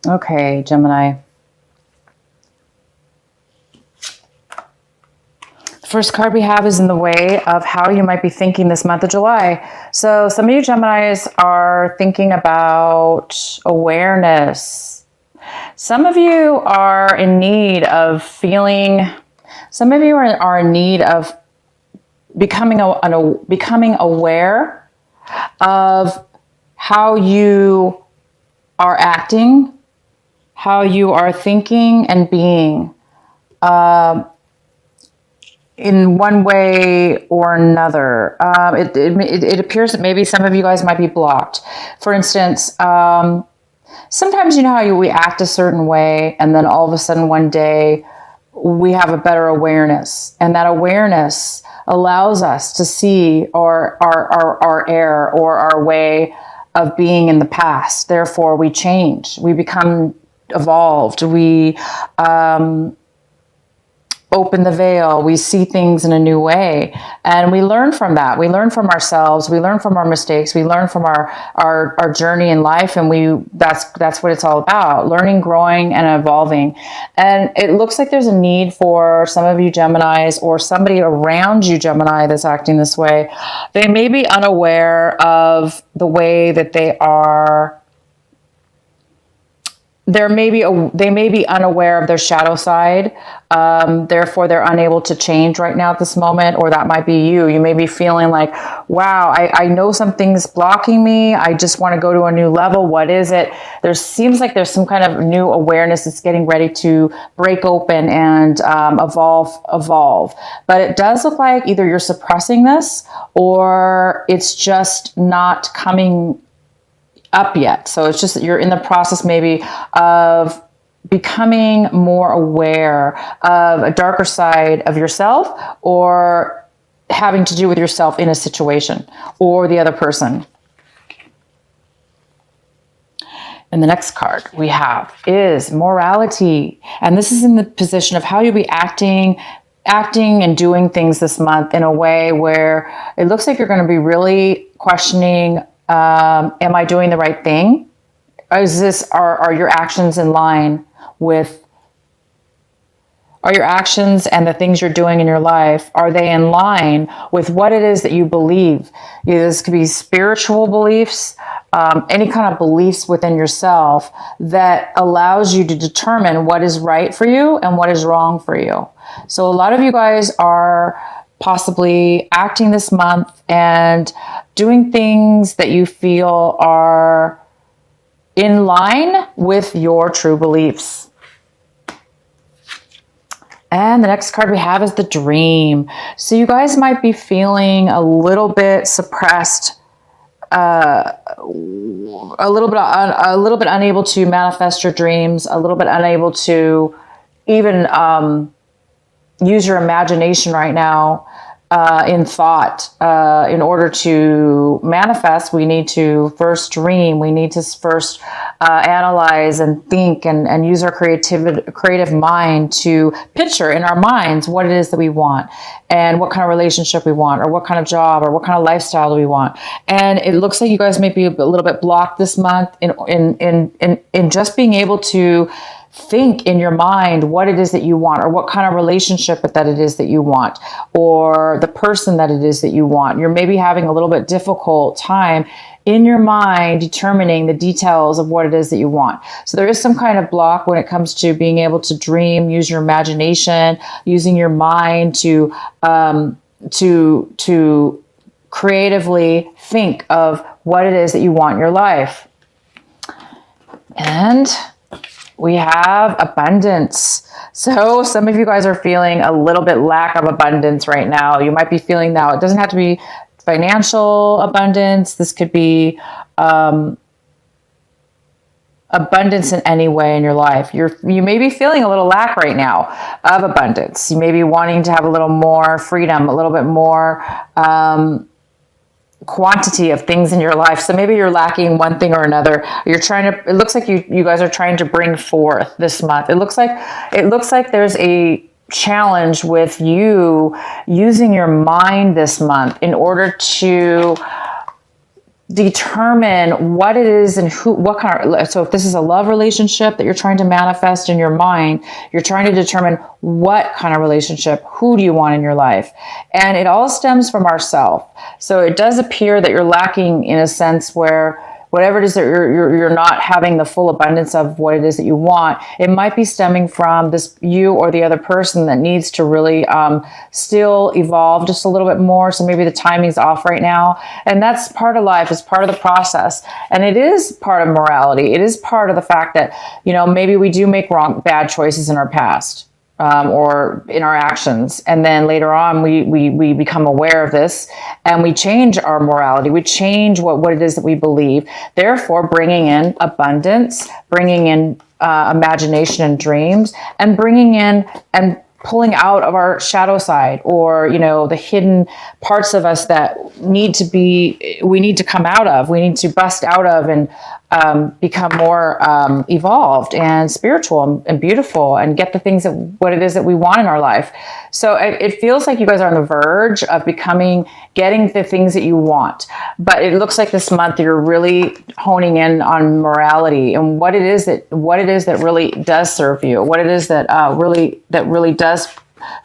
Okay, Gemini. First card we have is in the way of how you might be thinking this month of July. So some of you Geminis are thinking about awareness. Some of you are in need of feeling, some of you are in need of becoming aware of how you are acting, how you are thinking and being. In one way or another. It appears that maybe some of you guys might be blocked. For instance, sometimes you know how we act a certain way, and then all of a sudden one day we have a better awareness, and that awareness allows us to see our error or our way of being in the past. Therefore, we change. We become evolved. We open the veil. We see things in a new way, and we learn from that. We learn from ourselves. We learn from our mistakes. We learn from our journey in life, and that's what it's all about: learning, growing, and evolving. And it looks like there's a need for some of you Geminis, or somebody around you Gemini, that's acting this way. They may be unaware of the way that they are. They may be unaware of their shadow side. Therefore, they're unable to change right now at this moment. Or that might be you. You may be feeling like, wow, I know something's blocking me. I just want to go to a new level. What is it? There seems like there's some kind of new awareness that's getting ready to break open and evolve. But it does look like either you're suppressing this, or it's just not coming up yet. So it's just that you're in the process maybe of becoming more aware of a darker side of yourself, or having to do with yourself in a situation or the other person. And the next card we have is morality. And this is in the position of how you'll be acting and doing things this month in a way where it looks like you're going to be really questioning, am I doing the right thing? Are your actions in line with, are your actions and the things you're doing in your life, are they in line with what it is that you believe? This could be spiritual beliefs, any kind of beliefs within yourself that allows you to determine what is right for you and what is wrong for you. So a lot of you guys are possibly acting this month and doing things that you feel are in line with your true beliefs. And the next card we have is the dream. So you guys might be feeling a little bit suppressed, a little bit unable to manifest your dreams, a little bit unable to even use your imagination right now in thought. In order to manifest, we need to first dream. We need to first analyze and think and use our creative mind to picture in our minds what it is that we want, and what kind of relationship we want, or what kind of job, or what kind of lifestyle do we want. And it looks like you guys may be a little bit blocked this month in just being able to think in your mind what it is that you want, or what kind of relationship that it is that you want, or the person that it is that you want. You're maybe having a little bit difficult time in your mind determining the details of what it is that you want. So there is some kind of block when it comes to being able to dream, use your imagination, using your mind to creatively think of what it is that you want in your life. And we have abundance. So some of you guys are feeling a little bit lack of abundance right now. You might be feeling that. It doesn't have to be financial abundance. This could be abundance in any way in your life. You may be feeling a little lack right now of abundance. You may be wanting to have a little more freedom, a little bit more quantity of things in your life. So maybe you're lacking one thing or another. It looks like you guys are trying to bring forth this month. It looks like there's a challenge with you using your mind this month in order to determine what it is and what kind of, so if this is a love relationship that you're trying to manifest in your mind, you're trying to determine what kind of relationship, who do you want in your life? And it all stems from ourself. So it does appear that you're lacking in a sense where whatever it is that you're not having the full abundance of what it is that you want, it might be stemming from this you or the other person that needs to really still evolve just a little bit more. So maybe the timing's off right now. And that's part of life, it's part of the process. And it is part of morality. It is part of the fact that, maybe we do make bad choices in our past. Or in our actions. And then later on, we become aware of this and we change our morality. We change what it is that we believe. Therefore, bringing in abundance, bringing in imagination and dreams, and bringing in and pulling out of our shadow side, or, the hidden parts of us that we need to come out of, we need to bust out of and become more evolved and spiritual and beautiful and get the things what it is that we want in our life. So it feels like you guys are on the verge of getting the things that you want. But it looks like this month you're really honing in on morality and what it is that really does serve you, what it is that really does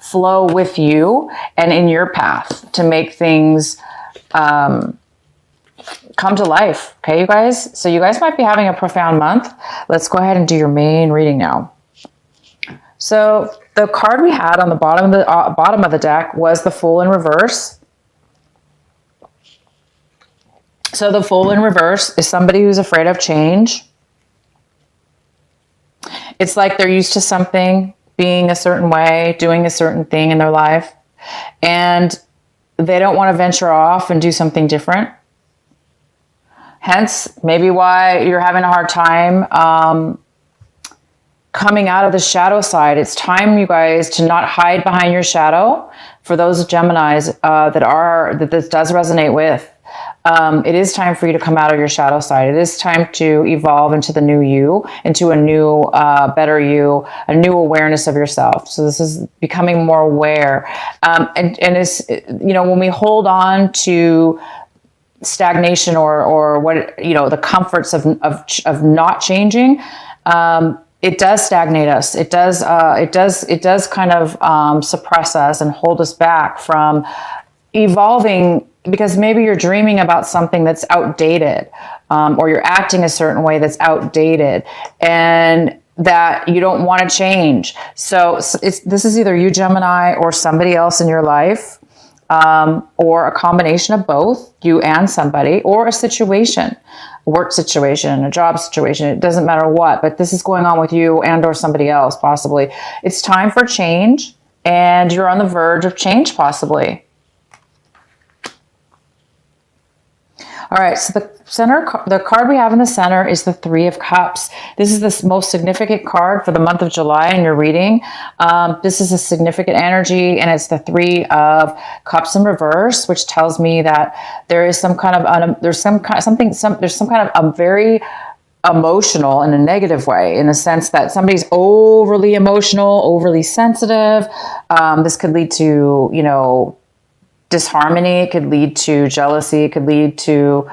flow with you and in your path to make things come to life. Okay, you guys? So you guys might be having a profound month. Let's go ahead and do your main reading now. So the card we had on the bottom of the deck was the Fool in reverse. So the Fool in reverse is somebody who's afraid of change. It's like they're used to something being a certain way, doing a certain thing in their life, and they don't want to venture off and do something different. Hence, maybe why you're having a hard time coming out of the shadow side. It's time, you guys, to not hide behind your shadow. For those Geminis that this does resonate with, it is time for you to come out of your shadow side. It is time to evolve into the new you, into a new, better you, a new awareness of yourself. So this is becoming more aware. And it's, when we hold on to stagnation or what, the comforts of not changing, it does stagnate us. It does kind of suppress us and hold us back from evolving, because maybe you're dreaming about something that's outdated, or you're acting a certain way that's outdated, and that you don't want to change. So this is either you, Gemini, or somebody else in your life, or a combination of both, you and somebody, or a situation, a work situation, a job situation. It doesn't matter what, but this is going on with you and or somebody else, possibly. It's time for change, and you're on the verge of change, possibly. All right, so the card we have in the center is the Three of Cups. This is the most significant card for the month of July in your reading. This is a significant energy, and it's the Three of Cups in reverse, which tells me that there is some kind of there's some kind of a very emotional in a negative way, in the sense that somebody's overly emotional, overly sensitive. This could lead to, disharmony. It could lead to jealousy. It could lead to,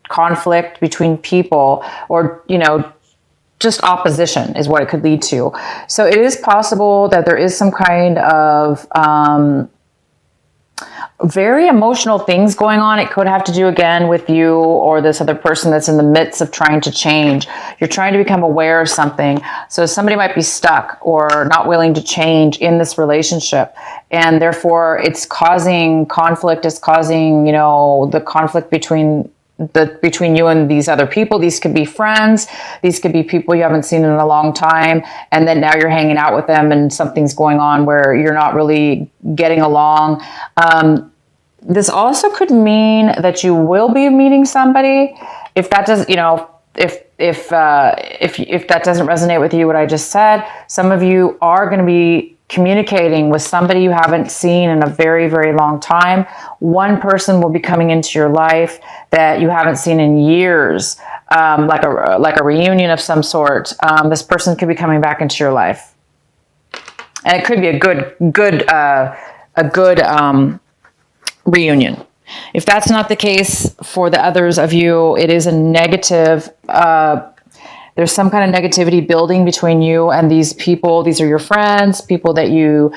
conflict between people, or, just opposition is what it could lead to. So it is possible that there is some kind of very emotional things going on. It could have to do again with you or this other person that's in the midst of trying to change. You're trying to become aware of something. So somebody might be stuck or not willing to change in this relationship. And therefore it's causing conflict. It's causing, the conflict between you and these other people. These could be friends. These could be people you haven't seen in a long time. And then now you're hanging out with them and something's going on where you're not really getting along. This also could mean that you will be meeting somebody. If that does, if that doesn't resonate with you, what I just said, some of you are going to be communicating with somebody you haven't seen in a very, very long time. One person will be coming into your life that you haven't seen in years, like a reunion of some sort. This person could be coming back into your life, and it could be a good reunion. If that's not the case for the others of you, it is a negative, there's some kind of negativity building between you and these people. These are your friends, people that you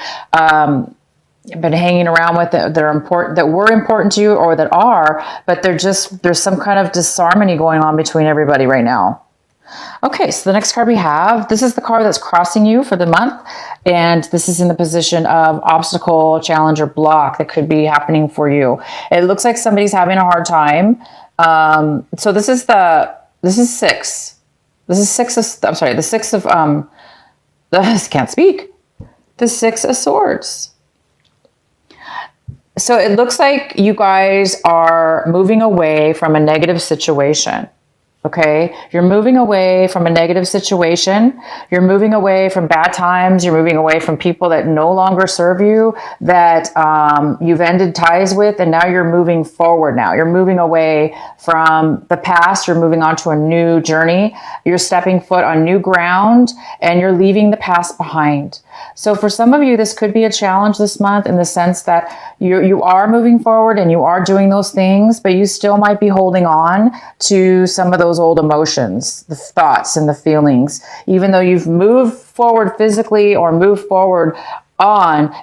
been hanging around with that are important, that were important to you or that are, but there's some kind of disharmony going on between everybody right now. Okay, so the next card we have, this is the card that's crossing you for the month. And this is in the position of obstacle, challenge, or block that could be happening for you. It looks like somebody's having a hard time. So this is six. This is six of, I'm sorry, the six of, I can't speak. The Six of Swords. So it looks like you guys are moving away from a negative situation. Okay, you're moving away from a negative situation. You're moving away from bad times. You're moving away from people that no longer serve you, that you've ended ties with, and now you're moving forward now. You're moving away from the past. You're moving on to a new journey. You're stepping foot on new ground, and you're leaving the past behind. So for some of you, this could be a challenge this month in the sense that you are moving forward and you are doing those things, but you still might be holding on to some of those old emotions, the thoughts and the feelings. Even though you've moved forward physically or moved forward on,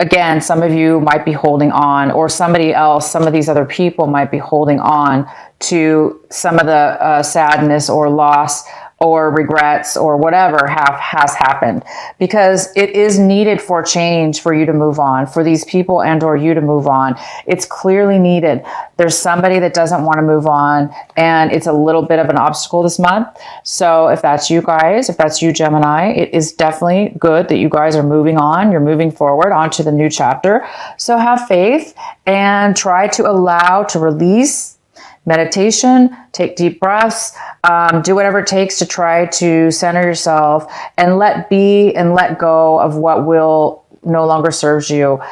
again, some of you might be holding on, or somebody else, some of these other people might be holding on to some of the sadness or loss or regrets or whatever has happened, because it is needed for change, for you to move on, for these people and or you to move on. It's clearly needed. There's somebody that doesn't want to move on, and it's a little bit of an obstacle this month. So if that's you guys, if that's you, Gemini, it is definitely good that you guys are moving on. You're moving forward onto the new chapter. So have faith and try to allow to release. Meditation, take deep breaths, do whatever it takes to try to center yourself and let be and let go of what will no longer serves you.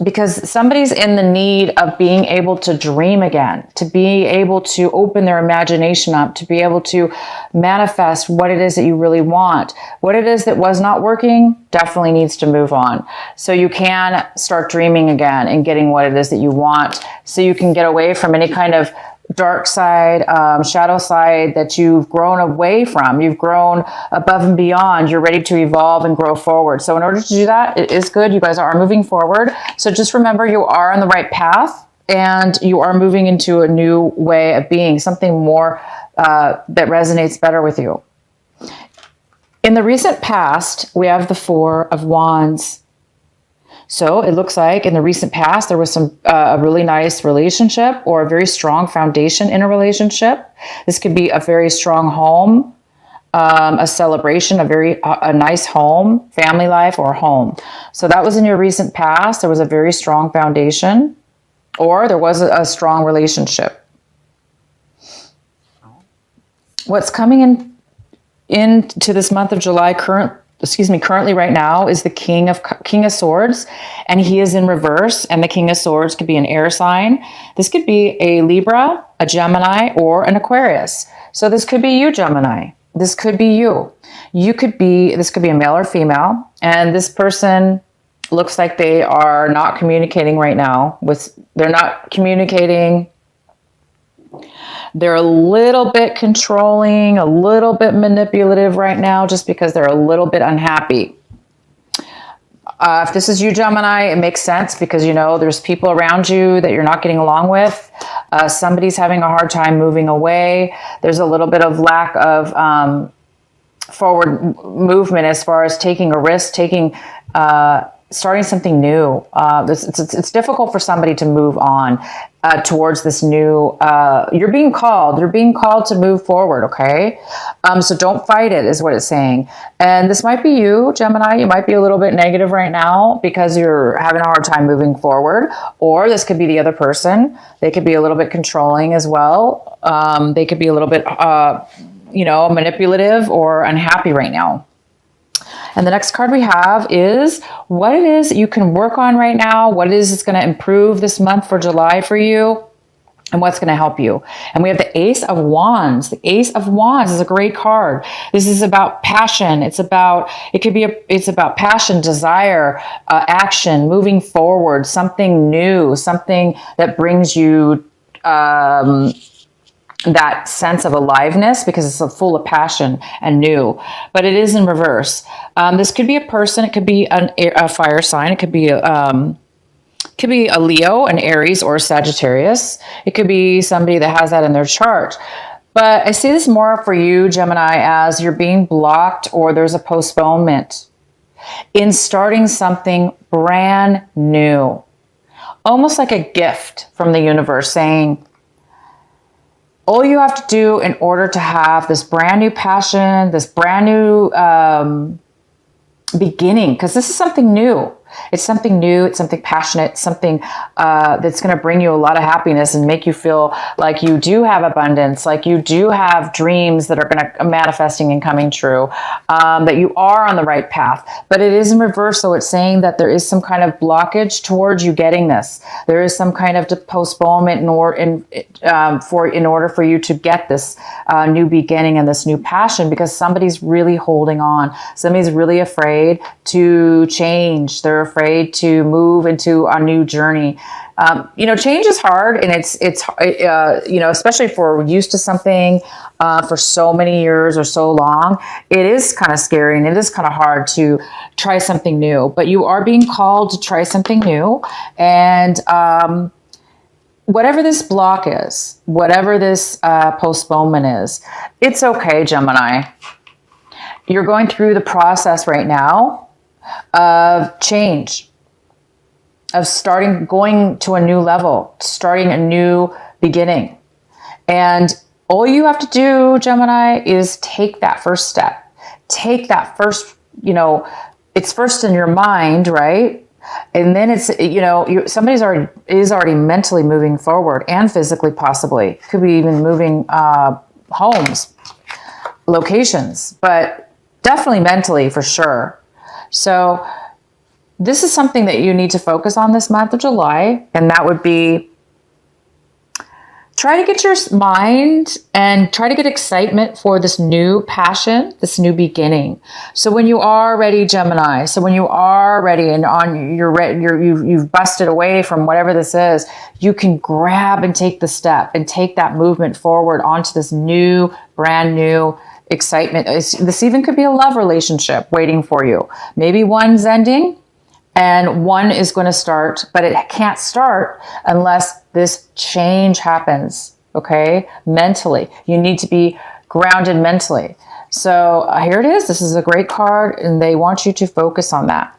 Because somebody's in the need of being able to dream again, to be able to open their imagination up, to be able to manifest what it is that you really want. What it is that was not working definitely needs to move on. So you can start dreaming again and getting what it is that you want, so you can get away from any kind of dark side, shadow side that you've grown away from. You've grown above and beyond. You're ready to evolve and grow forward. So in order to do that, it is good. You guys are moving forward. So just remember, you are on the right path and you are moving into a new way of being, something more that resonates better with you. In the recent past, we have the Four of Wands. So it looks like in the recent past, there was a really nice relationship or a very strong foundation in a relationship. This could be a very strong home, a celebration, a nice home, family life, or home. So that was in your recent past. There was a very strong foundation, or there was a strong relationship. What's coming into this month of July currently right now is the King of Swords, and he is in reverse, and the King of Swords could be an air sign. This could be a Libra, a Gemini, or an Aquarius. So this could be you, Gemini. This could be you. This could be a male or female, and this person looks like they are not communicating right now. They're not communicating. They're a little bit controlling, a little bit manipulative right now, just because they're a little bit unhappy. If this is you, Gemini, it makes sense, because there's people around you that you're not getting along with. Somebody's having a hard time moving away. There's a little bit of lack of forward movement as far as taking a risk, starting something new. It's difficult for somebody to move on towards this new, you're being called to move forward. Okay. So don't fight it is what it's saying. And this might be you, Gemini. You might be a little bit negative right now because you're having a hard time moving forward, or this could be the other person. They could be a little bit controlling as well. They could be a little bit, manipulative or unhappy right now. And the next card we have is what it is that you can work on right now, what it is that's going to improve this month for July for you. and what's going to help you. And we have the Ace of Wands. The Ace of Wands is a great card. This is about passion. It's about passion, desire, action, moving forward, something new, something that brings you that sense of aliveness, because it's full of passion and new. But it is in reverse. This could be a person. It could be a fire sign. It could be a Leo, an Aries, or a Sagittarius. It could be somebody that has that in their chart. But I see this more for you, Gemini, as you're being blocked or there's a postponement in starting something brand new. Almost like a gift from the universe saying, all you have to do in order to have this brand new passion, this brand new beginning, because this is something new. It's something new. It's something passionate, something that's going to bring you a lot of happiness and make you feel like you do have abundance, like you do have dreams that are going to manifesting and coming true, that you are on the right path. But it is in reverse. So it's saying that there is some kind of blockage towards you getting this. There is some kind of postponement in order for you to get this new beginning and this new passion, because somebody's really holding on. Somebody's really afraid to change. They're afraid to move into a new journey. Change is hard, and it's especially if we're used to something for so many years or so long, it is kind of scary and it is kind of hard to try something new. But you are being called to try something new, and whatever this block is, whatever this postponement is, it's okay, Gemini. You're going through the process right now of change, of going to a new level, starting a new beginning. And all you have to do, Gemini, is take that first step. Take that first, it's first in your mind, right? And then it's, somebody's already mentally moving forward, and physically possibly. Could be even moving homes, locations, but definitely mentally for sure. So this is something that you need to focus on this month of July, and that would be try to get your mind and try to get excitement for this new passion, this new beginning. So when you are ready, Gemini, and you've busted away from whatever this is, you can grab and take the step and take that movement forward onto this new, brand new excitement. This even could be a love relationship waiting for you. Maybe one's ending and one is going to start, but it can't start unless this change happens. Okay. Mentally, you need to be grounded mentally. So here it is. This is a great card, and they want you to focus on that.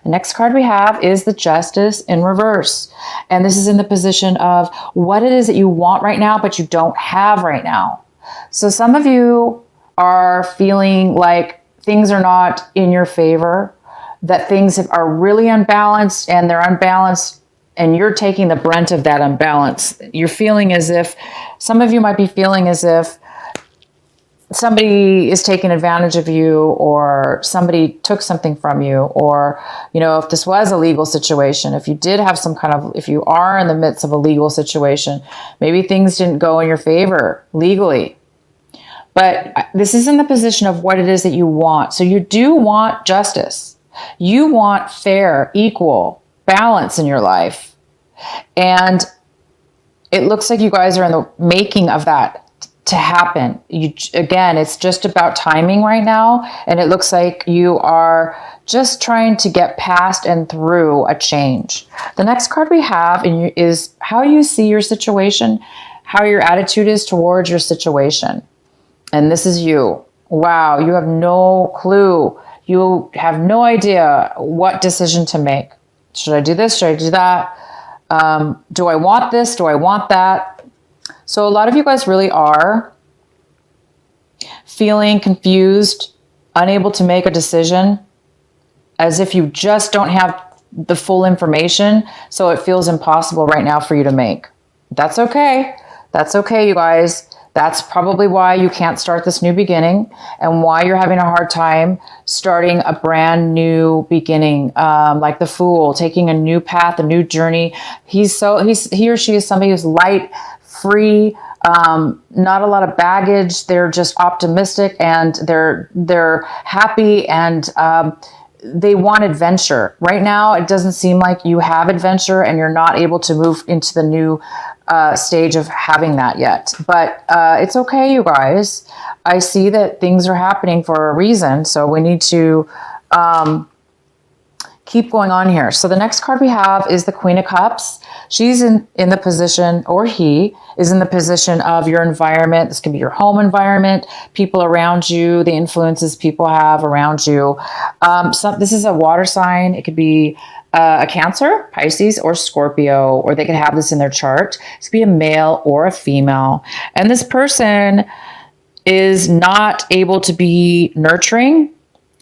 The next card we have is the Justice in reverse. And this is in the position of what it is that you want right now, but you don't have right now. So some of you are feeling like things are not in your favor, that things are really unbalanced, and they're unbalanced, and you're taking the brunt of that unbalance. You're feeling as if, some of you might be feeling as if somebody is taking advantage of you, or somebody took something from you, or, if this was a legal situation, if you did have if you are in the midst of a legal situation, maybe things didn't go in your favor legally. But this is in the position of what it is that you want. So you do want justice. You want fair, equal balance in your life. And it looks like you guys are in the making of that to happen. Again, it's just about timing right now. And it looks like you are just trying to get past and through a change. The next card we have is how you see your situation, how your attitude is towards your situation. And this is you. Wow, you have no clue. You have no idea what decision to make. Should I do this? Should I do that? Do I want this? Do I want that? So a lot of you guys really are feeling confused, unable to make a decision, as if you just don't have the full information. So it feels impossible right now for you to make. That's okay. That's okay, you guys. That's probably why you can't start this new beginning, and why you're having a hard time starting a brand new beginning. Like the Fool, taking a new path, a new journey. He or she is somebody who's light, free, not a lot of baggage. They're just optimistic, and they're happy, and they want adventure. Right now, it doesn't seem like you have adventure, and you're not able to move into the new stage of having that yet. But it's okay, you guys. I see that things are happening for a reason, so we need to keep going on here. So the next card we have is the Queen of Cups. She's in the position, or he is in the position of your environment. This can be your home environment, people around you, the influences people have around you. This is a water sign. It could be a Cancer, Pisces, or Scorpio, or they could have this in their chart. This could be a male or a female. And this person is not able to be nurturing.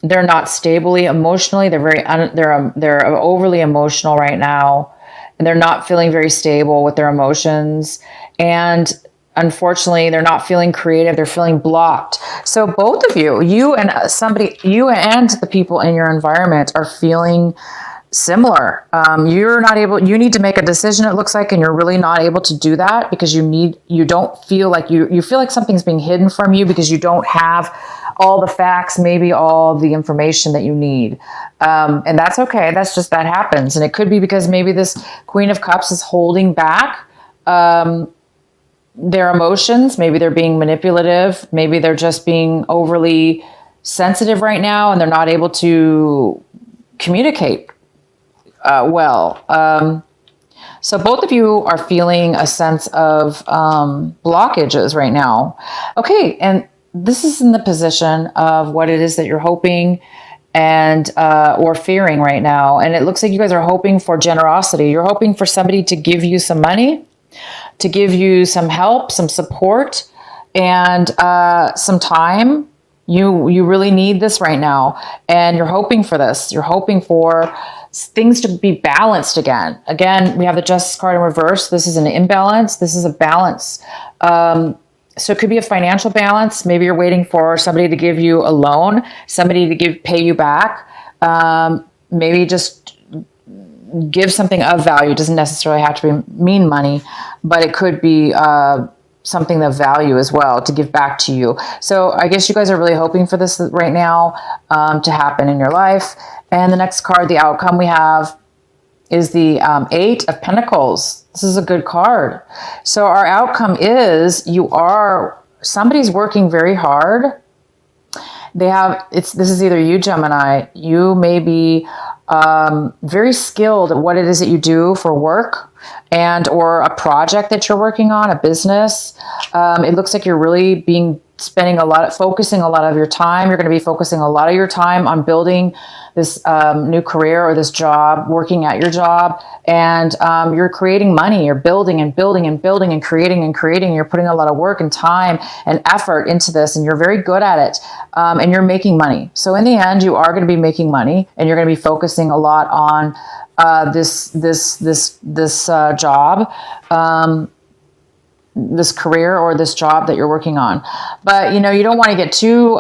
They're not stably emotionally. They're overly emotional right now, and they're not feeling very stable with their emotions. And unfortunately, they're not feeling creative. They're feeling blocked. So both of you and the people in your environment are feeling similar. You need to make a decision, it looks like, and you're really not able to do that because you don't feel like you feel like something's being hidden from you because you don't have all the facts, maybe all the information that you need. And that's okay. That happens. And it could be because maybe this Queen of Cups is holding back their emotions. Maybe they're being manipulative. Maybe they're just being overly sensitive right now, and they're not able to communicate well. So both of you are feeling a sense of blockages right now. Okay, and this is in the position of what it is that you're hoping and or fearing right now. And it looks like you guys are hoping for generosity. You're hoping for somebody to give you some money, to give you some help, some support, and some time. You really need this right now, and you're hoping for this. You're hoping for things to be balanced again. Again, we have the Justice card in reverse. This is an imbalance. This is a balance. So it could be a financial balance. Maybe you're waiting for somebody to give you a loan, somebody to pay you back. Maybe just give something of value. It doesn't necessarily have to mean money, but it could be something of value as well to give back to you. So I guess you guys are really hoping for this right now to happen in your life. And the next card, the outcome we have, is the Eight of Pentacles. This is a good card. So our outcome is somebody's working very hard. This is either you, Gemini. You may be very skilled at what it is that you do for work and or a project that you're working on, a business. It looks like you're really focusing a lot of your time. You're going to be focusing a lot of your time on building this new career or this job, working at your job, and you're creating money. You're building and building and building and creating and creating. You're putting a lot of work and time and effort into this, and you're very good at it, and you're making money. So in the end, you are going to be making money, and you're going to be focusing a lot on this job, this career or this job that you're working on. But you don't want to get too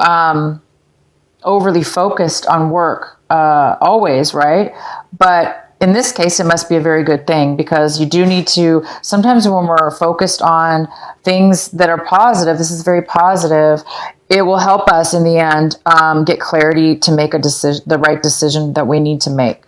overly focused on work always, right? But in this case, it must be a very good thing, because you do need to, sometimes when we're focused on things that are positive, this is very positive, it will help us in the end get clarity to make the right decision that we need to make.